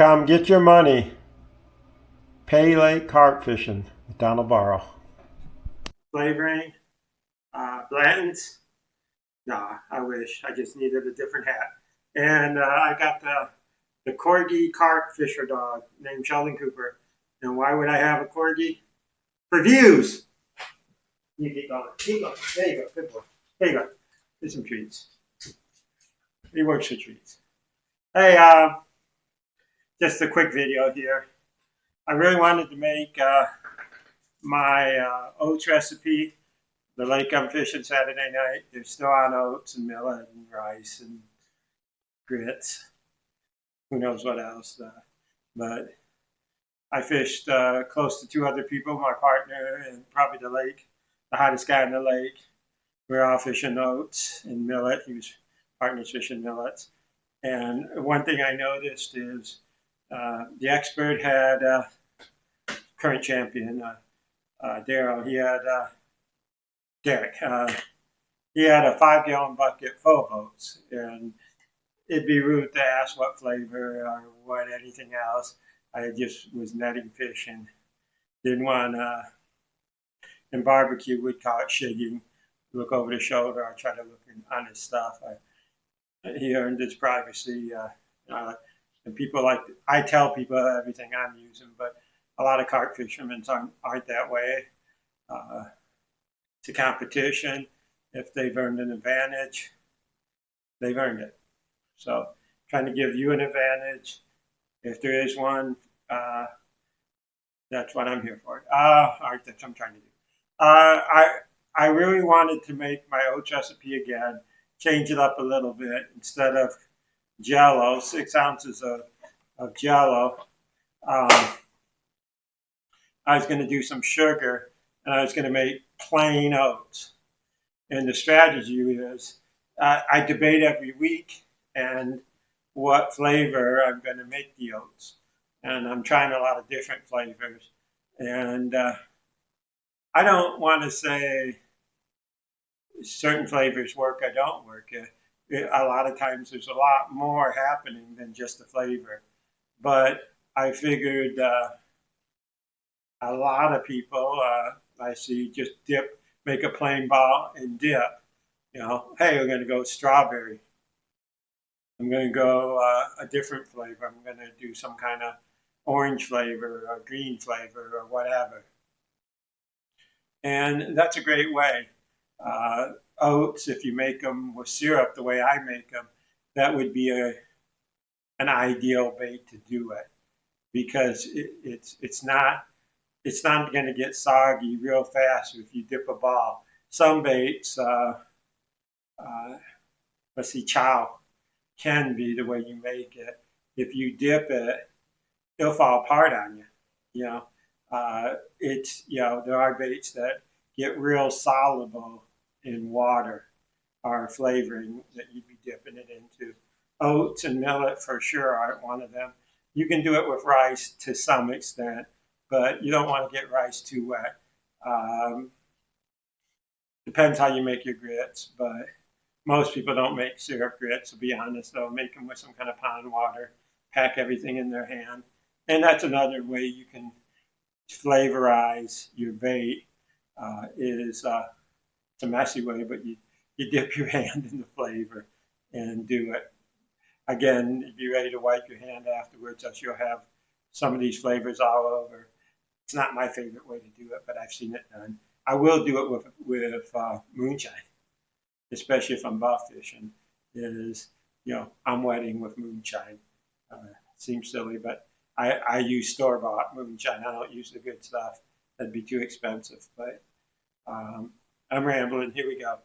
Come get your money. Paylake carp fishing with Donald Barrow. Flavoring, Blanton's. Nah, I wish. I just needed a different hat. And I got the corgi carp fisher dog named Sheldon Cooper. And why would I have a corgi? For views. You keep going. Keep going. There you go. Good boy. There you go. Here's some treats. He works for treats. Hey, just a quick video here. I really wanted to make my oats recipe, the lake I'm fishing Saturday night. They're still on oats and millet and rice and grits. Who knows what else. But I fished close to 2 other people, my partner and probably the lake, the hottest guy in the lake. We were all fishing oats and millet. He was partners fishing millets. And one thing I noticed is the expert had current champion, Daryl. Derek. He had a 5-gallon bucket full of oats, and it'd be rude to ask what flavor or what anything else. I just was netting fish and didn't want to. In barbecue, we'd call it shigging. Look over the shoulder. I try to look on his stuff. He earned his privacy. And people I tell people everything I'm using, but a lot of carp fishermen aren't that way. It's a competition. If they've earned an advantage, they've earned it. So trying to give you an advantage, if there is one, that's what I'm here for. All right, that's what I'm trying to do. I really wanted to make my oats recipe again, change it up a little bit. Instead of jello, 6 ounces of jello, I was going to do some sugar, and I was going to make plain oats. And the strategy is I debate every week and what flavor I'm going to make the oats. And I'm trying a lot of different flavors. And I don't want to say certain flavors work or don't work. A lot of times there's a lot more happening than just the flavor. But I figured a lot of people I see just make a plain ball and dip. You know, hey, we're going to go strawberry. I'm going to go a different flavor. I'm going to do some kind of orange flavor or green flavor or whatever. And that's a great way. Oats, if you make them with syrup the way I make them, that would be an ideal bait to do it, because it's not going to get soggy real fast if you dip a ball. Some baits, let's see, chow can be the way you make it. If you dip it, it'll fall apart on you. You know, there are baits that get real soluble in water or flavoring that you'd be dipping it into. Oats and millet for sure aren't one of them. You can do it with rice to some extent, but you don't want to get rice too wet. Depends how you make your grits, but most people don't make syrup grits, to be honest. They'll make them with some kind of pond water, pack everything in their hand. And that's another way you can flavorize your bait. It's a messy way, but you dip your hand in the flavor and do it. Again, be ready to wipe your hand afterwards, else you'll have some of these flavors all over. It's not my favorite way to do it, but I've seen it done. I will do it with moonshine, especially if I'm buff fishing. I'm wetting with moonshine. Seems silly, but I use store-bought moonshine. I don't use the good stuff. That'd be too expensive. But I'm rambling. Here we go.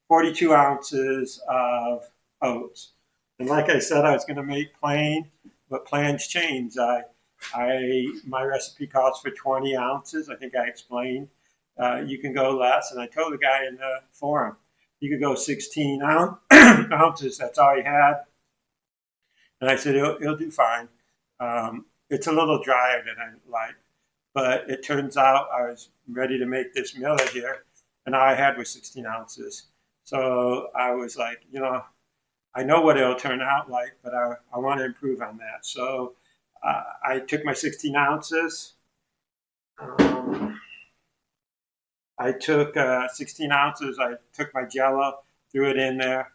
42 ounces of oats. And like I said, I was going to make plain, but plans change. My recipe calls for 20 ounces. I think I explained. You can go less. And I told the guy in the forum, you could go 16 ounces. That's all he had. And I said, he'll do fine. It's a little drier than I like. But it turns out I was ready to make this millet here, and all I had was 16 ounces. So I was like, I know what it'll turn out like, but I want to improve on that. So I took my 16 ounces. Um, I took 16 ounces. I took my jello, threw it in there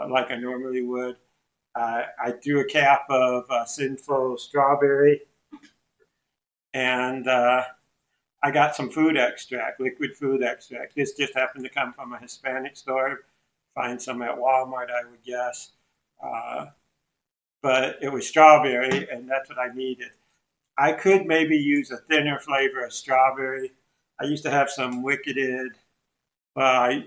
like I normally would. I threw a cap of Sinful strawberry, and I got some food extract, liquid food extract. This just happened to come from a Hispanic store. Find some at Walmart, I would guess. Uh, but it was strawberry, and that's what I needed. I could maybe use a thinner flavor of strawberry. I used to have some Wicketed. Well,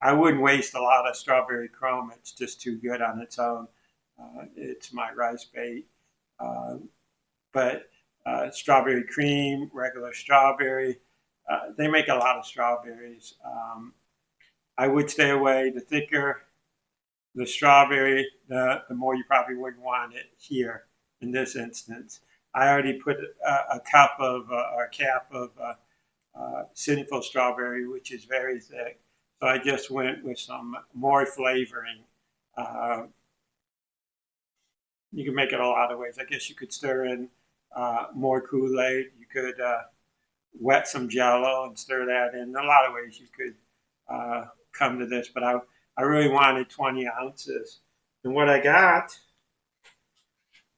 I wouldn't waste a lot of strawberry chrome. It's just too good on its own. It's my rice bait. Um, but strawberry cream, regular strawberry, they make a lot of strawberries. I would stay away. The thicker the strawberry, the more you probably wouldn't want it here in this instance. I already put a cup of or a cap of Sinful strawberry, which is very thick. So I just went with some more flavoring. Uh, you can make it a lot of ways. I guess you could stir in more Kool-Aid. You could wet some jello and stir that in. A lot of ways you could come to this, but I really wanted 20 ounces. And what I got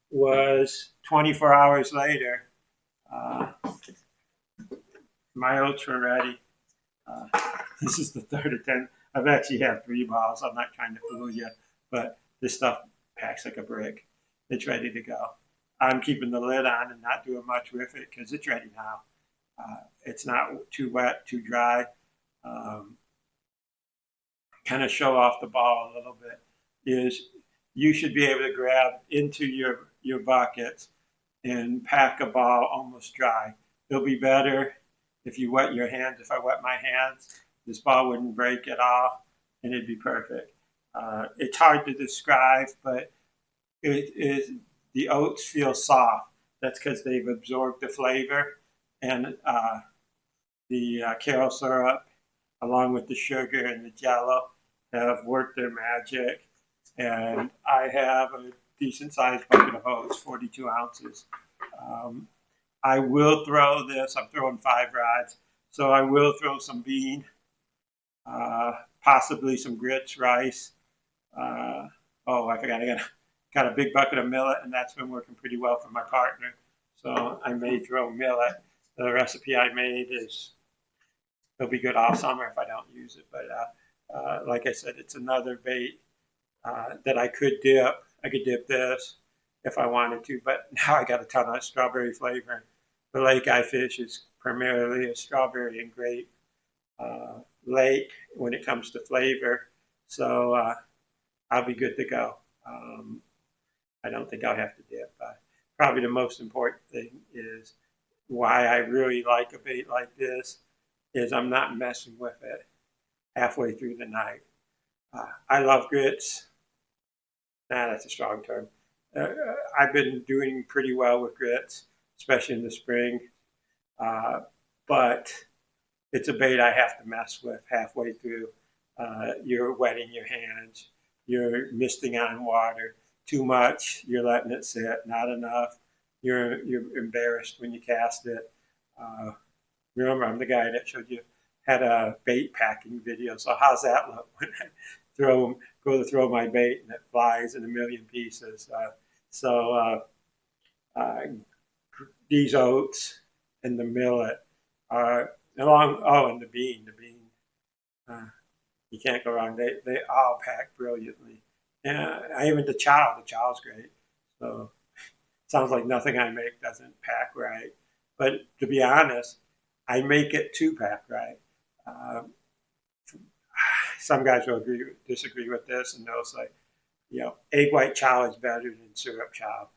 was 24 hours later, uh, my oats were ready. Uh, this is the third attempt. I've actually had 3 balls. I'm not trying to fool you, but this stuff packs like a brick. It's ready to go. I'm keeping the lid on and not doing much with it because it's ready now. It's not too wet, too dry. Um, kind of show off the ball a little bit is you should be able to grab into your buckets and pack a ball almost dry. It'll be better if you wet your hands. If I wet my hands, this ball wouldn't break at all and it'd be perfect. It's hard to describe, but it is the oats feel soft. That's because they've absorbed the flavor and the carob syrup, along with the sugar and the jello, have worked their magic. And I have a decent sized bucket of oats, 42 ounces. Um, I will throw this, I'm throwing 5 rods, so I will throw some bean, uh, possibly some grits, rice. Oh, I forgot, got a big bucket of millet, and that's been working pretty well for my partner. So I may throw millet. The recipe I made is it'll be good all summer if I don't use it. But like I said, it's another bait that I could dip. I could dip this if I wanted to, but now I got a ton of strawberry flavor. The lake I fish is primarily a strawberry and grape lake when it comes to flavor. So I'll be good to go. I don't think I'll have to dip. Probably the most important thing is why I really like a bait like this is I'm not messing with it halfway through the night. I love grits. That's a strong term. I've been doing pretty well with grits, especially in the spring. Uh, but it's a bait I have to mess with halfway through. You're wetting your hands. You're misting on water. Too much, you're letting it sit. Not enough, you're embarrassed when you cast it. Uh, Remember, I'm the guy that showed you had a bait packing video. So how's that look when I go to throw my bait and it flies in a million pieces? So uh, these oats and the millet are along. Oh, and the bean. Uh, you can't go wrong. They all pack brilliantly. And even the chow. The chow's great. So sounds like nothing I make doesn't pack right. But to be honest, I make it to pack right. Um, some guys will disagree with this, and they'll say, egg white chow is better than syrup chow.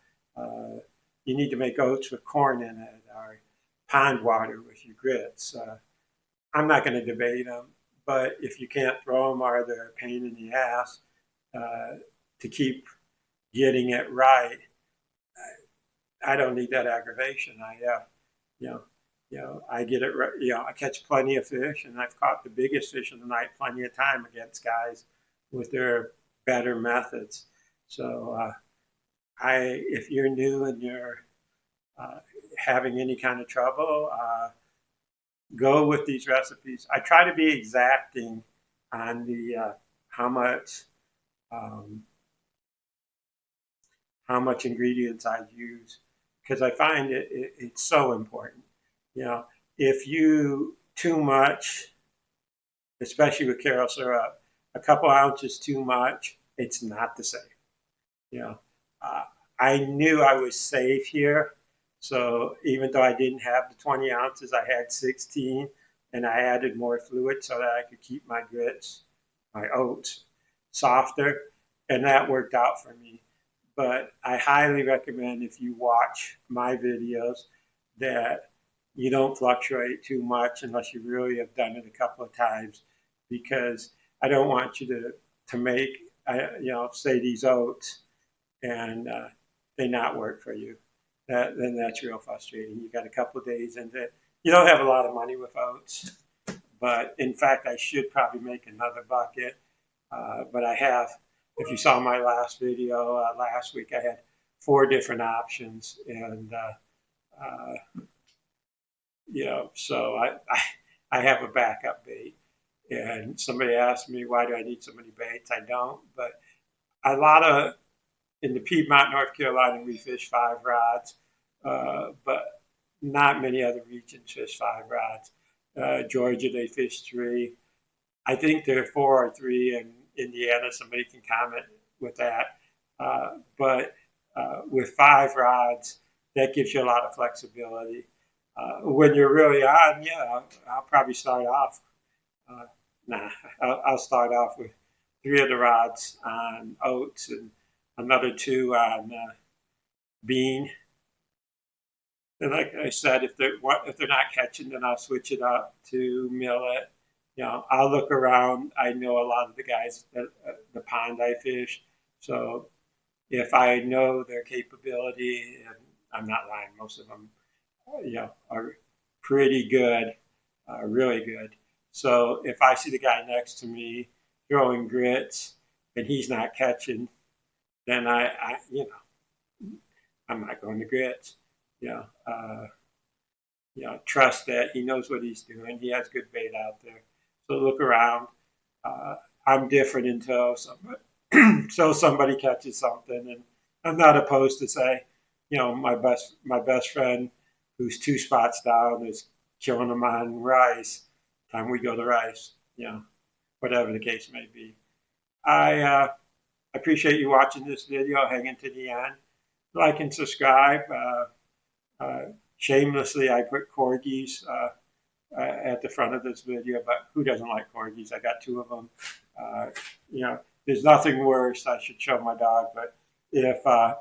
You need to make oats with corn in it or pond water with your grits. I'm not going to debate them, but if you can't throw them or they're a pain in the ass uh, to keep getting it right, I don't need that aggravation. You know, I get it right. I catch plenty of fish, and I've caught the biggest fish of the night plenty of time against guys with their better methods. So if you're new and you're having any kind of trouble, go with these recipes. I try to be exacting on the how much um, how much ingredients I use because I find it's so important. You know, if you too much, especially with carob syrup, a couple ounces too much, it's not the same. You know, uh, I knew I was safe here, so even though I didn't have the 20 ounces, I had 16, and I added more fluid so that I could keep my grits, my oats, softer, and that worked out for me. But I highly recommend if you watch my videos that you don't fluctuate too much unless you really have done it a couple of times, because I don't want you to make say these oats and they not work for you. Then that's real frustrating. You got a couple of days into it. You don't have a lot of money with oats, but in fact, I should probably make another bucket. But I have, if you saw my last video last week, I had 4 different options, and uh, so I have a backup bait. And somebody asked me, why do I need so many baits? I don't, but a lot of in the Piedmont, North Carolina, we fish 5 rods, but not many other regions fish 5 rods. Georgia, they fish 3. I think they're 4 or 3 in Indiana. Somebody can comment with that. But with 5 rods, that gives you a lot of flexibility. When you're really on, yeah, I'll probably start off. Uh, nah, I'll start off with 3 of the rods on oats and another 2 on bean. And like I said, if they're not catching, then I'll switch it up to millet. I'll look around. I know a lot of the guys that the pond I fish, so if I know their capability, and I'm not lying, most of them, are pretty good, really good. So if I see the guy next to me throwing grits and he's not catching, then I'm not going to grits. You know, uh, trust that he knows what he's doing. He has good bait out there. So look around. Uh, I'm different until somebody catches something, and I'm not opposed to say, my best friend who's 2 spots down is killing them on rice. Time we go to rice. Whatever the case may be. I appreciate you watching this video, hanging to the end. Like and subscribe. Uh, Shamelessly, I put corgis at the front of this video, but who doesn't like corgis? I got 2 of them. Uh, there's nothing worse. I should show my dog, but if I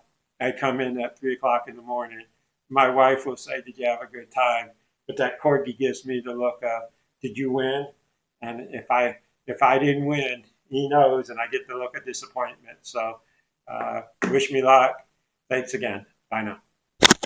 come in at 3 o'clock in the morning, my wife will say, "Did you have a good time?" But that corgi gives me the look of, "Did you win?" And if I didn't win, he knows, and I get the look of disappointment. So wish me luck. Thanks again. Bye now.